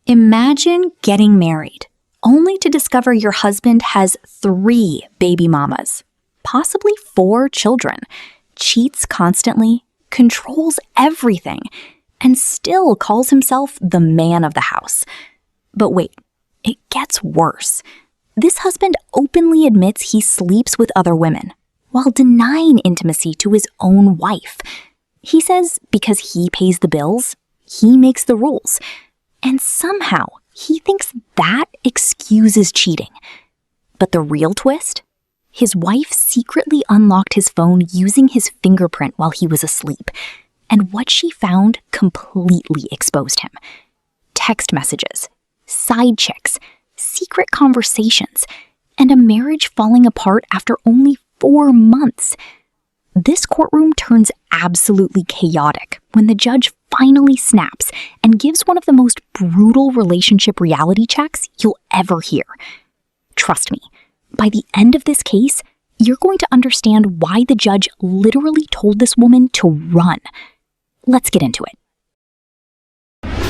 Imagine getting married, only to discover your husband has 3 baby mamas, possibly 4 children, cheats constantly, controls everything, and still calls himself the man of the house. But wait, it gets worse. This husband openly admits he sleeps with other women, while denying intimacy to his own wife. He says because he pays the bills, he makes the rules, and somehow he thinks that excuses cheating. But the real twist? His wife secretly unlocked his phone using his fingerprint while he was asleep, and what she found completely exposed him. Text messages, side chicks, secret conversations, and a marriage falling apart after only 4 months. This courtroom turns absolutely chaotic when the judge finally snaps and gives one of the most brutal relationship reality checks you'll ever hear. Trust me, by the end of this case, you're going to understand why the judge literally told this woman to run. Let's get into it.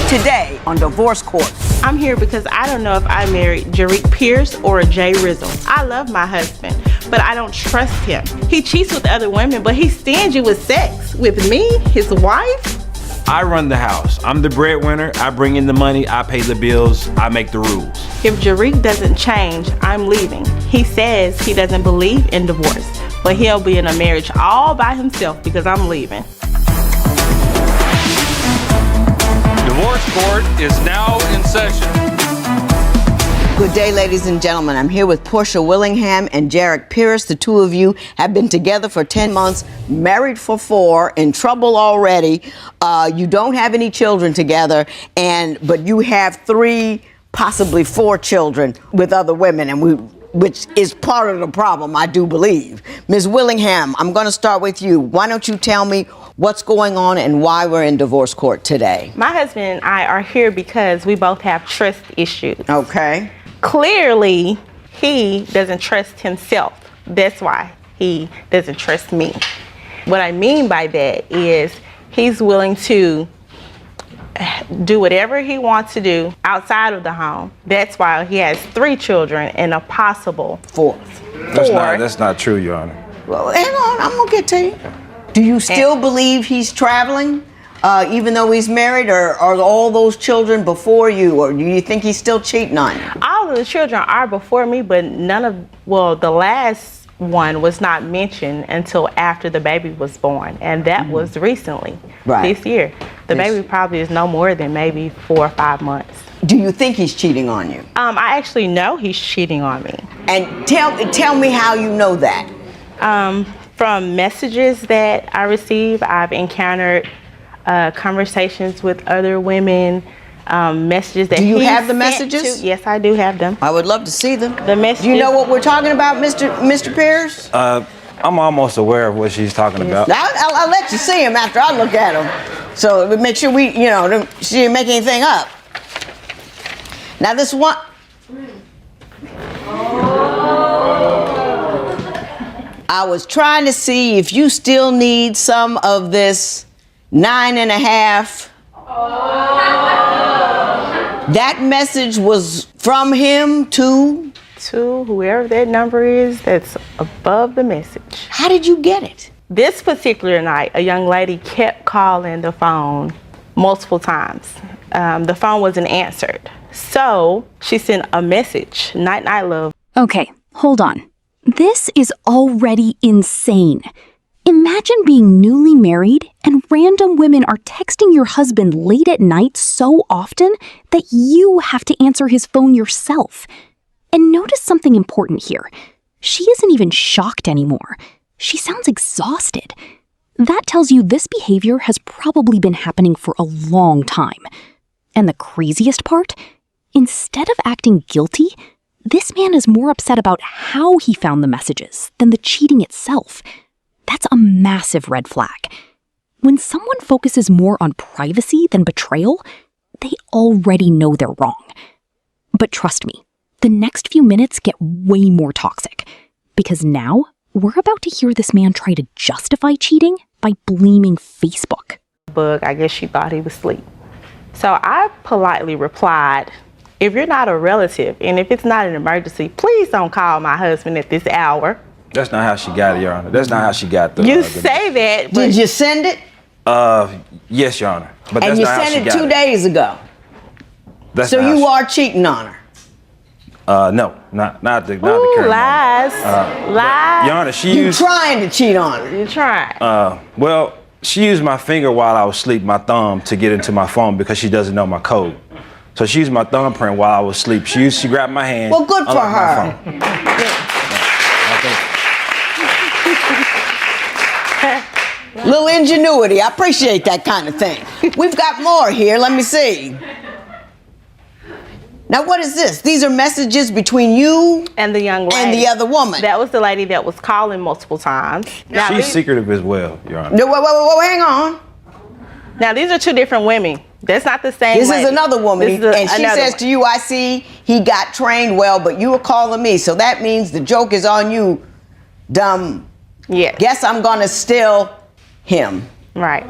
Today on Divorce Court. I'm here because I don't know if I married Jerick Pierce or Jay Rizzle. I love my husband, but I don't trust him. He cheats with other women, but he's stingy with sex. With me, his wife? I run the house. I'm the breadwinner. I bring in the money. I pay the bills. I make the rules. If Jerick doesn't change, I'm leaving. He says he doesn't believe in divorce, but he'll be in a marriage all by himself because I'm leaving. Divorce Court is now in session. Good day, ladies and gentlemen. I'm here with Portia Willingham and Jerick Pierce. The two of you have been together for 10 months, married for 4, in trouble already. You don't have any children together, but you have 3, possibly 4 children with other women, which is part of the problem, I do believe. Ms. Willingham, I'm going to start with you. Why don't you tell me what's going on and why we're in divorce court today? My husband and I are here because we both have trust issues. Okay. Clearly, he doesn't trust himself. That's why he doesn't trust me. What I mean by that is he's willing to do whatever he wants to do outside of the home. That's why he has 3 children and a possible 4th. That's not true, Your Honor. Well, hang on, I'm going to get to you. Do you still believe he's traveling, even though he's married, or are all those children before you, or do you think he's still cheating on you? All of the children are before me, but the last one was not mentioned until after the baby was born, and that was recently, this year. The baby probably is no more than maybe 4 or 5 months. Do you think he's cheating on you? I actually know he's cheating on me. And tell me how you know that. From messages that I receive, I've encountered conversations with other women, messages that Do you have the messages? Yes, I do have them. I would love to see them. The messages. Do you know what we're talking about, Mr. Pierce? I'm almost aware of what she's talking about. I'll let you see him after I look at him. So make sure she didn't make anything up. Now this one. I was trying to see if you still need some of this 9.5. That message was from him to whoever that number is that's above the message. How did you get it? This particular night, a young lady kept calling the phone multiple times. The phone wasn't answered. So she sent a message, night, night, love. Okay, hold on. This is already insane. Imagine being newly married and random women are texting your husband late at night so often that you have to answer his phone yourself. And notice something important here. She isn't even shocked anymore. She sounds exhausted. That tells you this behavior has probably been happening for a long time. And the craziest part? Instead of acting guilty, this man is more upset about how he found the messages than the cheating itself. That's a massive red flag. When someone focuses more on privacy than betrayal, they already know they're wrong. But trust me, the next few minutes get way more toxic, because now we're about to hear this man try to justify cheating by blaming Facebook. Bug, I guess she thought he was asleep. So I politely replied, if you're not a relative and if it's not an emergency, please don't call my husband at this hour. That's not how she got it, Your Honor. That's not how she got the. You say that, but Did you send it? Yes, Your Honor. But And that's you not how she sent it got 2 days ago. That's So not how you she- are cheating on her. No, not the ooh, current lies, lies. Your Honor, she You used. trying to cheat on her. You trying. Well, she used my finger while I was asleep, my thumb, to get into my phone because she doesn't know my code. So she used my thumbprint while I was asleep. She grabbed my hand. Well, good for unlocked my her. phone. I think- Little ingenuity. I appreciate that kind of thing. We've got more here. Let me see. Now, what is this? These are messages between you And the young lady. and the other woman. That was the lady that was calling multiple times. Now, She's these, secretive as well, Your Honor. No, wait, hang on. now these are two different women. That's not the same This lady. is another woman. This is And she another says one. to you, I see he got trained well, but you were calling me. So that means the joke is on you, dumb. Yes. Guess I'm going to steal him. Right.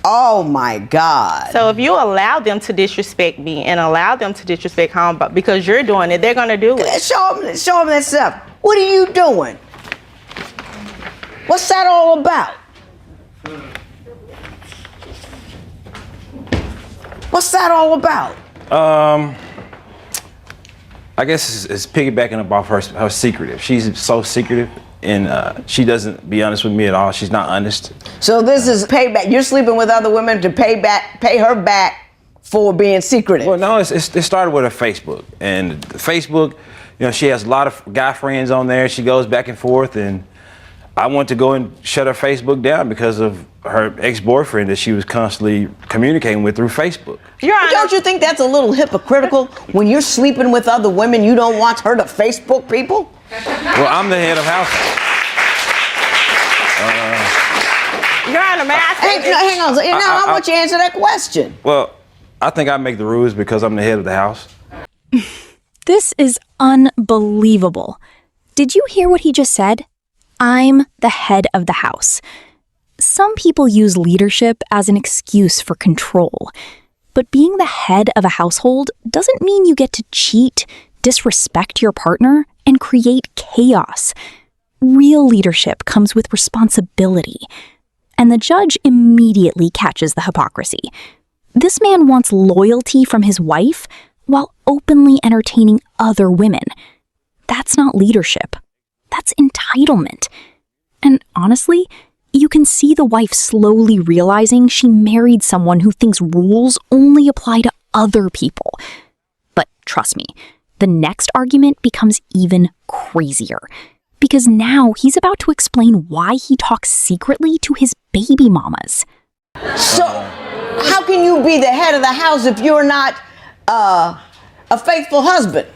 Oh, my God. So if you allow them to disrespect me and allow them to disrespect home, but because you're doing it, they're gonna do it. Let's show him that stuff. What are you doing? What's that all about? What's that all about? I guess it's piggybacking up off her secretive. She's so secretive, and she doesn't be honest with me at all. She's not honest. So this is payback. You're sleeping with other women to pay her back for being secretive. Well, no, it started with her Facebook, and Facebook, she has a lot of guy friends on there. She goes back and forth, and I want to go and shut her Facebook down because of her ex-boyfriend that she was constantly communicating with through Facebook. Your Honor, Don't you think that's a little hypocritical? When you're sleeping with other women, you don't want her to Facebook people? Well, I'm the head of household. Your Honor, may I say this? Hang on. Now I want you to answer that question. Well, I think I make the rules because I'm the head of the house. This is unbelievable. Did you hear what he just said? I'm the head of the house. Some people use leadership as an excuse for control. But being the head of a household doesn't mean you get to cheat, disrespect your partner, and create chaos. Real leadership comes with responsibility. And the judge immediately catches the hypocrisy. This man wants loyalty from his wife while openly entertaining other women. That's not leadership. That's entitlement. And honestly, you can see the wife slowly realizing she married someone who thinks rules only apply to other people. But trust me, the next argument becomes even crazier. Because now he's about to explain why he talks secretly to his baby mamas. So, how can you be the head of the house if you're not a faithful husband?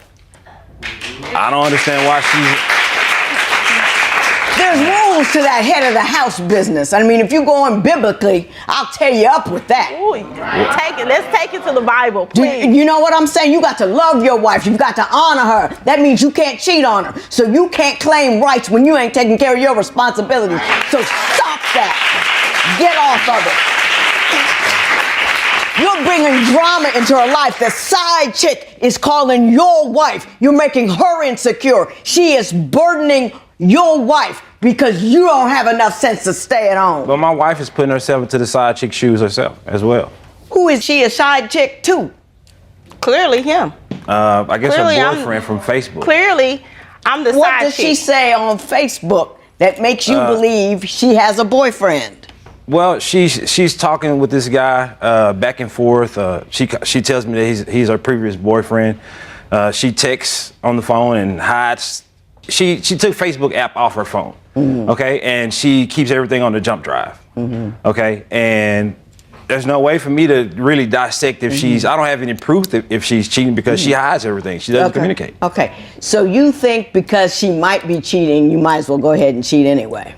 I don't understand why she's... There's rules to that head of the house business. I mean, if you're going biblically, I'll tear you up with that. Ooh, let's take it to the Bible, please. You know what I'm saying? You got to love your wife. You've got to honor her. That means you can't cheat on her. So you can't claim rights when you ain't taking care of your responsibilities. So stop that. Get off of it. You're bringing drama into her life. The side chick is calling your wife. You're making her insecure. She is burdening your wife because you don't have enough sense to stay at home. But my wife is putting herself into the side chick shoes herself as well. Who is she a side chick to? Clearly him. I guess Clearly, her boyfriend from Facebook. Clearly, I'm the What side does chick. she say on Facebook that makes you believe she has a boyfriend? Well, she's talking with this guy back and forth. She tells me that he's her previous boyfriend. She texts on the phone and hides. She took Facebook app off her phone, okay, and she keeps everything on the jump drive, okay, and there's no way for me to really dissect if she's. I don't have any proof if she's cheating because she hides everything. She doesn't communicate. Okay, so you think because she might be cheating, you might as well go ahead and cheat anyway?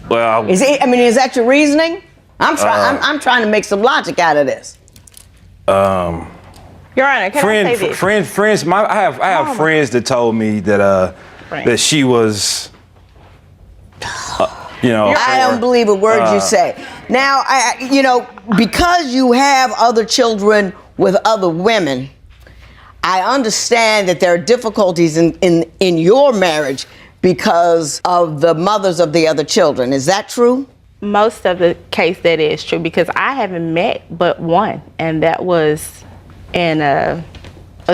Well, Is that your reasoning? I'm trying to make some logic out of this. Your Honor, can I say this? friends. I have friends that told me that that she was, I don't believe a word you say. Now, because you have other children with other women, I understand that there are difficulties in your marriage because of the mothers of the other children. Is that true? Most of the case that is true, because I haven't met but one, and that was in a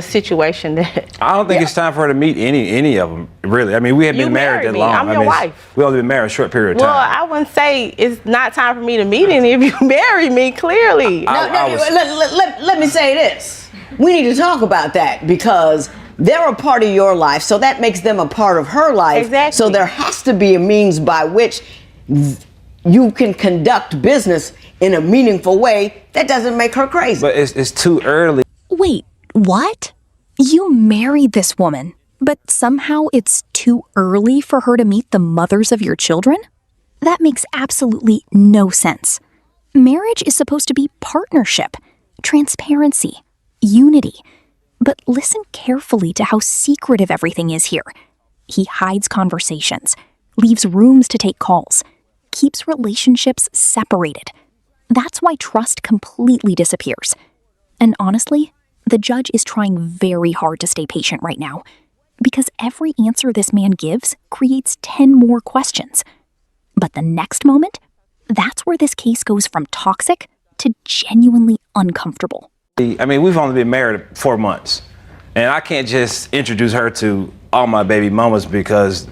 situation that I don't think it's time for her to meet any of them, really. I mean, we have been married that long. I'm your wife. We only been married a short period of Well, time. I wouldn't say it's not time for me to meet any of you. Marry me, clearly. Let me say this. We need to talk about that because they're a part of your life, so that makes them a part of her life. Exactly. So there has to be a means by which you can conduct business in a meaningful way that doesn't make her crazy. But it's too early. Wait, what? You married this woman, but somehow it's too early for her to meet the mothers of your children? That makes absolutely no sense. Marriage is supposed to be partnership, transparency, unity. But listen carefully to how secretive everything is here. He hides conversations, leaves rooms to take calls, keeps relationships separated. That's why trust completely disappears. And honestly, the judge is trying very hard to stay patient right now, because every answer this man gives creates 10 more questions. But the next moment, that's where this case goes from toxic to genuinely uncomfortable. I mean, we've only been married 4 months, and I can't just introduce her to all my baby mamas because,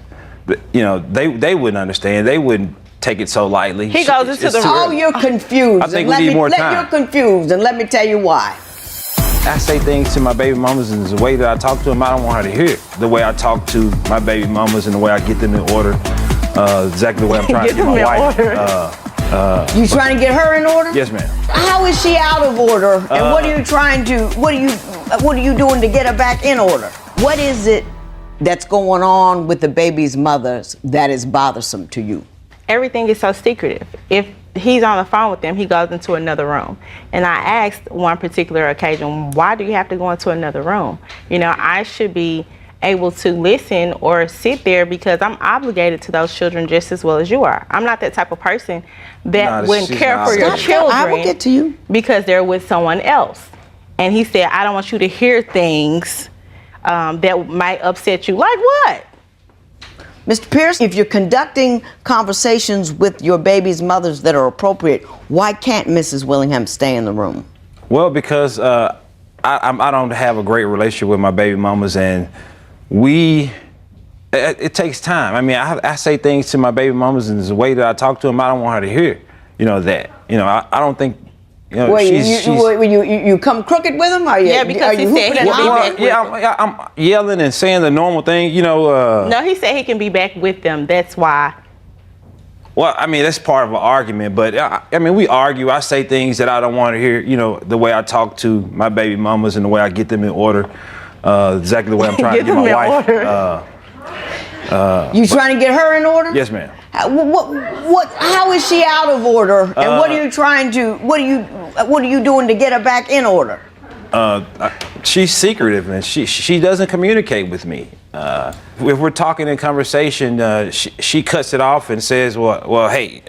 they wouldn't understand. They wouldn't take it so lightly. He goes into the room. Oh, you're confused. I think we need more time. You're confused, and let me tell you why. I say things to my baby mamas in the way that I talk to them, I don't want her to hear it. The way I talk to my baby mamas and the way I get them in order, exactly the way I'm trying to get my wife. You trying to get her in order? Yes, ma'am. How is she out of order? And what are you doing to get her back in order? What is it that's going on with the baby's mothers that is bothersome to you? Everything is so secretive. If he's on the phone with them, he goes into another room. And I asked one particular occasion, why do you have to go into another room? I should be able to listen or sit there because I'm obligated to those children just as well as you are. I'm not that type of person that wouldn't care for your children. I will get to you. Because they're with someone else. And he said, I don't want you to hear things that might upset you. Like what? Mr. Pierce, if you're conducting conversations with your baby's mothers that are appropriate, why can't Mrs. Willingham stay in the room? Well, because I don't have a great relationship with my baby mamas, and it takes time. I mean, I say things to my baby mamas in the way that I talk to them, I don't want her to hear, that. I don't think, you come crooked with them? Yeah, because he said he can be back with them. I'm yelling and saying the normal thing, No, he said he can be back with them. That's why. Well, I mean, that's part of an argument, but we argue. I say things that I don't want to hear, the way I talk to my baby mamas and the way I get them in order, exactly the way I'm trying to get my wife. You trying to get her in order? Yes, ma'am. How is she out of order? And what are you doing to get her back in order? She's secretive and she doesn't communicate with me. If we're talking in conversation, she cuts it off and says, well, hey,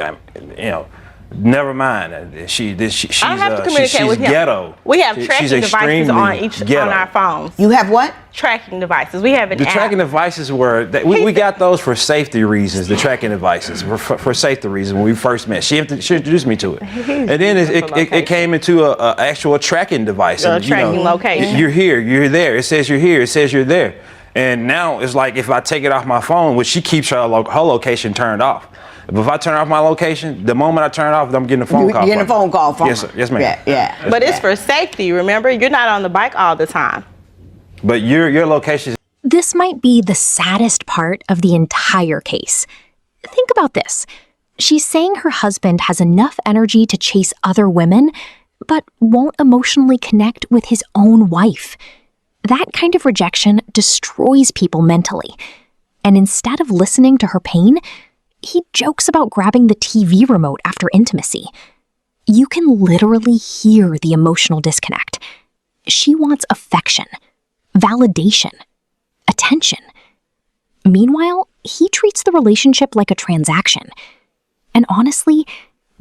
never mind. She's I don't have to communicate with him. Ghetto. We have tracking devices on our phones. You have what? Tracking devices. We have an The app. tracking devices we got those for safety reasons. The tracking devices for safety reasons when we first met. She introduced me to it, and then it came into a actual tracking device. Tracking location. You're here. You're there. It says you're here. It says you're there. And now it's like if I take it off my phone, which she keeps her location turned off. But if I turn off my location, the moment I turn it off, I'm getting a phone call. You're getting a phone call from her. Yes, sir. Yes, ma'am. Yeah. But it's for safety. Remember, you're not on the bike all the time. But your location. This might be the saddest part of the entire case. Think about this. She's saying her husband has enough energy to chase other women, but won't emotionally connect with his own wife. That kind of rejection destroys people mentally. And instead of listening to her pain, he jokes about grabbing the TV remote after intimacy. You can literally hear the emotional disconnect. She wants affection, validation, attention. Meanwhile, he treats the relationship like a transaction. And honestly,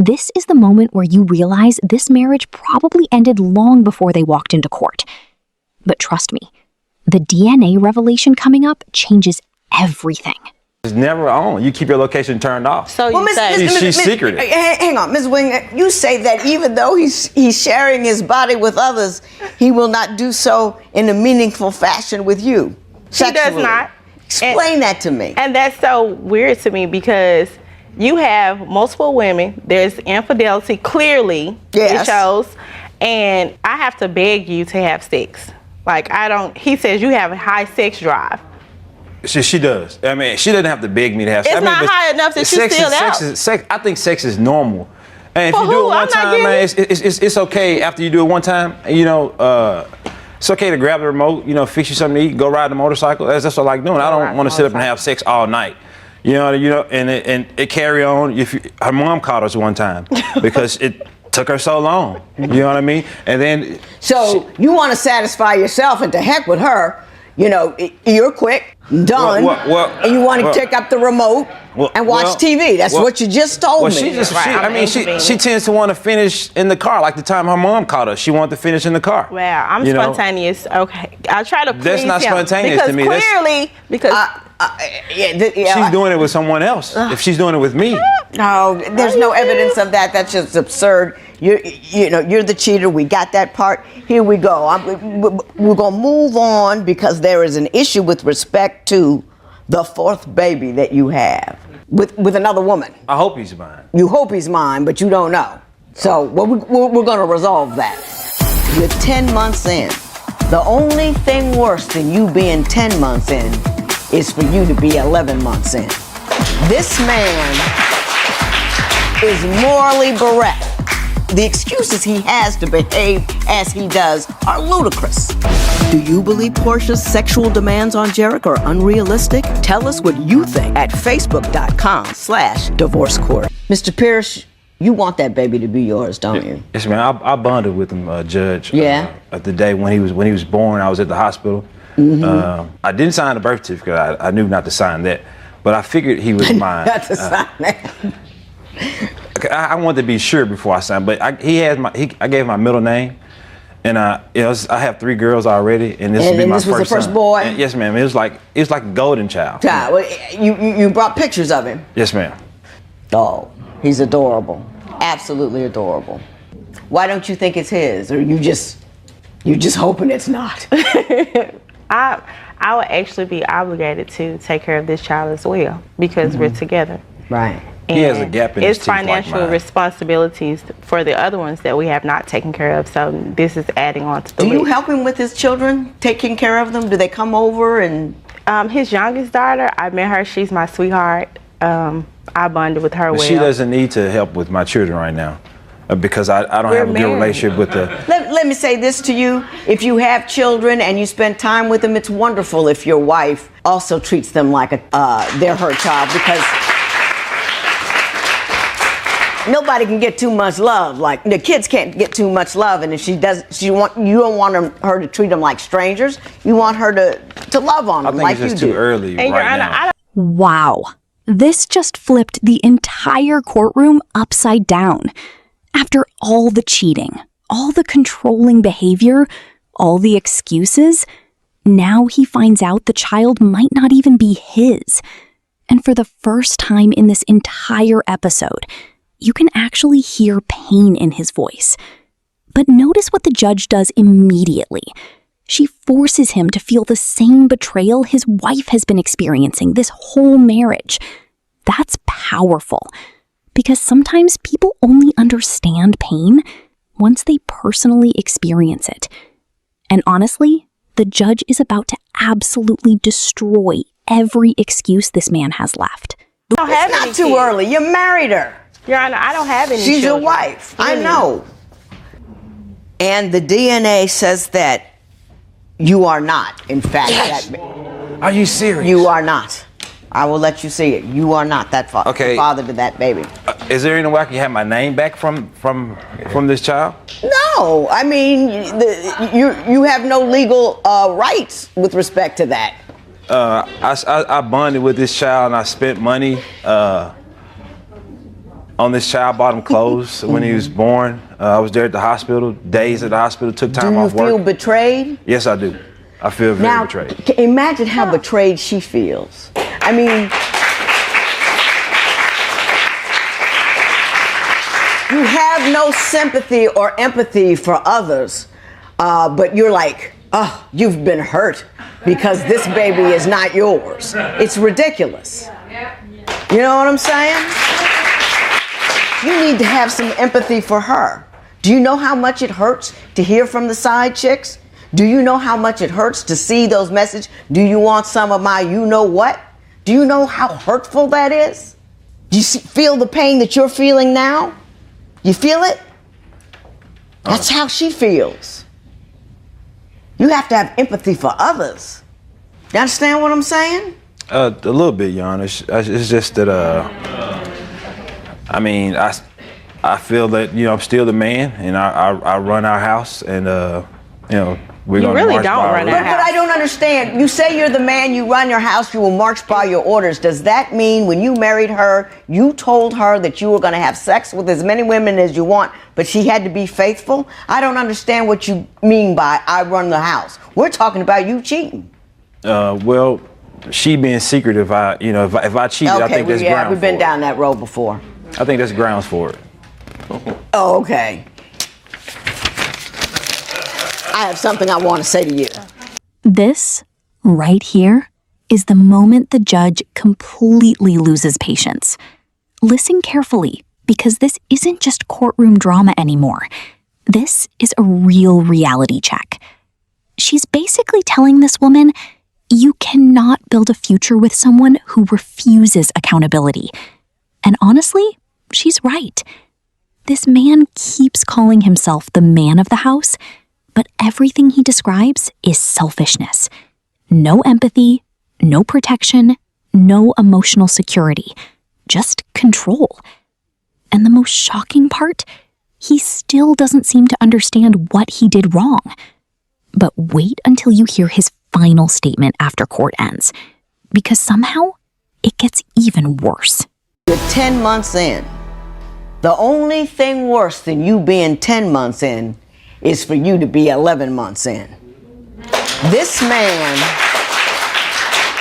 This is the moment where you realize this marriage probably ended long before they walked into court. But trust me, the DNA revelation coming up changes everything. It's never on. You keep your location turned off. So you say She's secretive. Hang on, Ms. Wing. You say that even though he's sharing his body with others, he will not do so in a meaningful fashion with you. He does not. Explain that to me. And that's so weird to me because you have multiple women. There's infidelity, clearly. Yes. It shows. And I have to beg you to have sex. Like, he says you have a high sex drive. She does. I mean, she doesn't have to beg me to have sex. It's not high enough that you still out. I think sex is normal. And if For you do who? it one I'm not time, man, it's okay after you do it one time. You know, it's okay to grab the remote, you know, fix you something to eat, go ride the motorcycle. That's what I like doing. I don't want to sit up and have sex all night. You know, and it carry on. Her mom caught us one time because it took her so long. You know what I mean? And then you want to satisfy yourself, and to heck with her. You know, you're quick, done, and you want to pick up the remote and watch TV. That's what you just told me. She tends to want to finish in the car, like the time her mom caught us. She wanted to finish in the car. Well, I'm spontaneous. Okay, I try to please That's not him spontaneous to me. She's doing it with someone else. If she's doing it with me, no, there's no evidence of that. That's just absurd. You're the cheater. We got that part. Here we go. We're gonna move on because there is an issue with respect to the fourth baby that you have with another woman. I hope he's mine. You hope he's mine, but you don't know. So we're gonna resolve that. You're 10 months in. The only thing worse than you being 10 months in is for you to be 11 months in. This man is morally bereft. The excuses he has to behave as he does are ludicrous. Do you believe Portia's sexual demands on Jarek are unrealistic? Tell us what you think at facebook.com/divorce court. Mr. Pierce, you want that baby to be yours, don't you? Yes, man. I bonded with him, Judge. Yeah. The day when he was born, I was at the hospital. I didn't sign the birth certificate. I knew not to sign that, but I figured he was mine. Not to sign that. I wanted to be sure before I signed, but I gave my middle name, and I have 3 girls already, and this would be my first son. And this was the first boy? And yes, ma'am. It was like a golden child. Well, you brought pictures of him. Yes, ma'am. Oh, he's adorable, absolutely adorable. Why don't you think it's his, or you just hoping it's not? I would actually be obligated to take care of this child as well because we're together. Right. He has a gap in his teeth like financial mine. responsibilities for the other ones that we have not taken care of. So this is adding on to the Do you list. help him with his children, taking care of them? Do they come over and? His youngest daughter, I met her. She's my sweetheart. I bonded with her well. She doesn't need to help with my children right now because I don't have a good relationship with the. Let me say this to you. If you have children and you spend time with them, it's wonderful if your wife also treats them like they're her child, because nobody can get too much love. Like, the kids can't get too much love, and if you don't want her to treat them like strangers. You want her to love on them like you do. I think it's just too early right now. Wow. This just flipped the entire courtroom upside down. After all the cheating, all the controlling behavior, all the excuses, now he finds out the child might not even be his. And for the first time in this entire episode, you can actually hear pain in his voice. But notice what the judge does immediately. She forces him to feel the same betrayal his wife has been experiencing this whole marriage. That's powerful, because sometimes people only understand pain once they personally experience it. And honestly, the judge is about to absolutely destroy every excuse this man has left. It's not too early. You married her. Your Honor, I don't have any She's children. your wife. I know. And the DNA says that you are not, in fact, that. Are you serious? You are not. I will let you see it. You are not that father. Okay. The father to that baby. Is there any way I can have my name back from this child? No, I mean, you have no legal rights with respect to that. I bonded with this child and I spent money. on this child, bought him clothes when he was born. I was there at the hospital, days at the hospital, took time off work. Do you feel betrayed? Yes, I do. I feel very betrayed. Imagine how betrayed she feels. I mean, you have no sympathy or empathy for others, but you're like, oh, you've been hurt because this baby is not yours. It's ridiculous. You know what I'm saying? You need to have some empathy for her. Do you know how much it hurts to hear from the side chicks? Do you know how much it hurts to see those messages? Do you want some of my you know what? Do you know how hurtful that is? Do you feel the pain that you're feeling now? You feel it? That's how she feels. You have to have empathy for others. You understand what I'm saying? A little bit, Your Honor. It's just that, I mean, I feel that, you know, I'm still the man, and I run our house, and, you know, we're going to really march don't by run our our rules. But I don't understand. You say you're the man, you run your house, you will march by your orders. Does that mean when you married her, you told her that you were going to have sex with as many women as you want, but she had to be faithful? I don't understand what you mean by I run the house. We're talking about you cheating. Well, she being secretive, if I cheated, I think that's grounds we've been for down that road before. I think that's grounds for it. Oh, okay. I have something I want to say to you. This, right here, is the moment the judge completely loses patience. Listen carefully, because this isn't just courtroom drama anymore. This is a real reality check. She's basically telling this woman, you cannot build a future with someone who refuses accountability. And honestly, she's right. This man keeps calling himself the man of the house, but everything he describes is selfishness. No empathy, no protection, no emotional security, just control. And the most shocking part, he still doesn't seem to understand what he did wrong. But wait until you hear his final statement after court ends, because somehow it gets even worse. You're 10 months in. The only thing worse than you being 10 months in is for you to be 11 months in. This man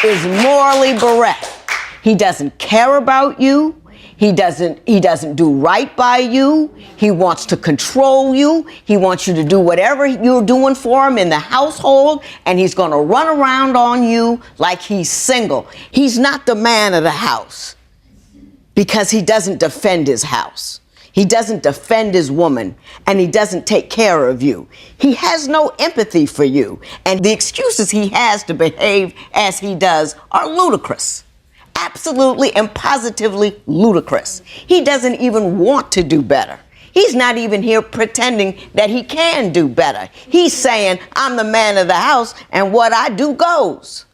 is morally bereft. He doesn't care about you. He doesn't do right by you. He wants to control you. He wants you to do whatever you're doing for him in the household, and he's going to run around on you like he's single. He's not the man of the house because he doesn't defend his house. He doesn't defend his woman, and he doesn't take care of you. He has no empathy for you, and the excuses he has to behave as he does are ludicrous. Absolutely and positively ludicrous. He doesn't even want to do better. He's not even here pretending that he can do better. He's saying, I'm the man of the house, and what I do goes.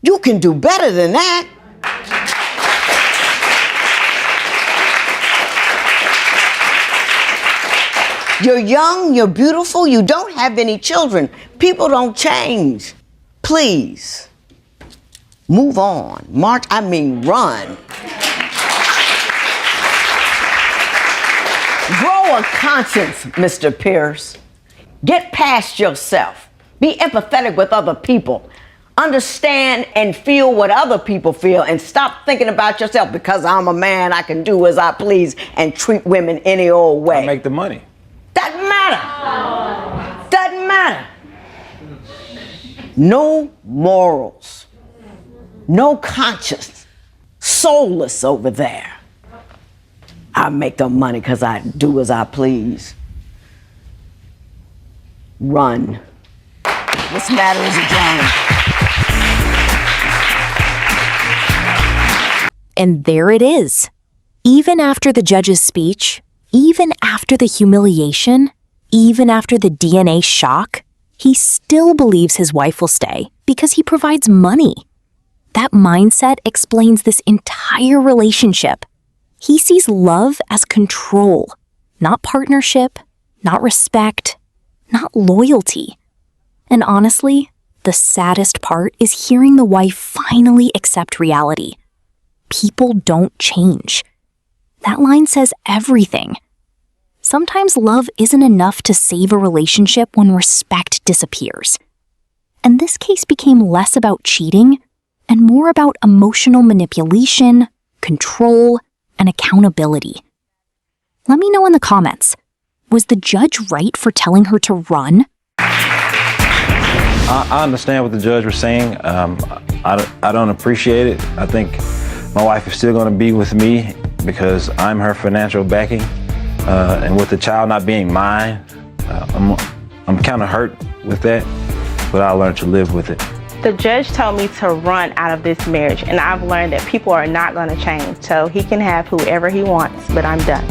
You can do better than that. You're young, you're beautiful, you don't have any children. People don't change. Please, move on. Run. Grow a conscience, Mr. Pierce. Get past yourself. Be empathetic with other people. Understand and feel what other people feel, and stop thinking about yourself. Because I'm a man, I can do as I please and treat women any old way. I make the money. Doesn't matter. Doesn't matter. No morals. No conscience. Soulless over there. I make the money because I do as I please. Run. This matter is adjourned. And there it is. Even after the judge's speech, even after the humiliation, even after the DNA shock, he still believes his wife will stay because he provides money. That mindset explains this entire relationship. He sees love as control, not partnership, not respect, not loyalty. And honestly, the saddest part is hearing the wife finally accept reality. People don't change. That line says everything. Sometimes love isn't enough to save a relationship when respect disappears. And this case became less about cheating and more about emotional manipulation, control, and accountability. Let me know in the comments. Was the judge right for telling her to run? I understand what the judge was saying. I don't appreciate it. I think my wife is still going to be with me because I'm her financial backing. And with the child not being mine, I'm kind of hurt with that, but I learned to live with it. The judge told me to run out of this marriage, and I've learned that people are not going to change. So he can have whoever he wants, but I'm done.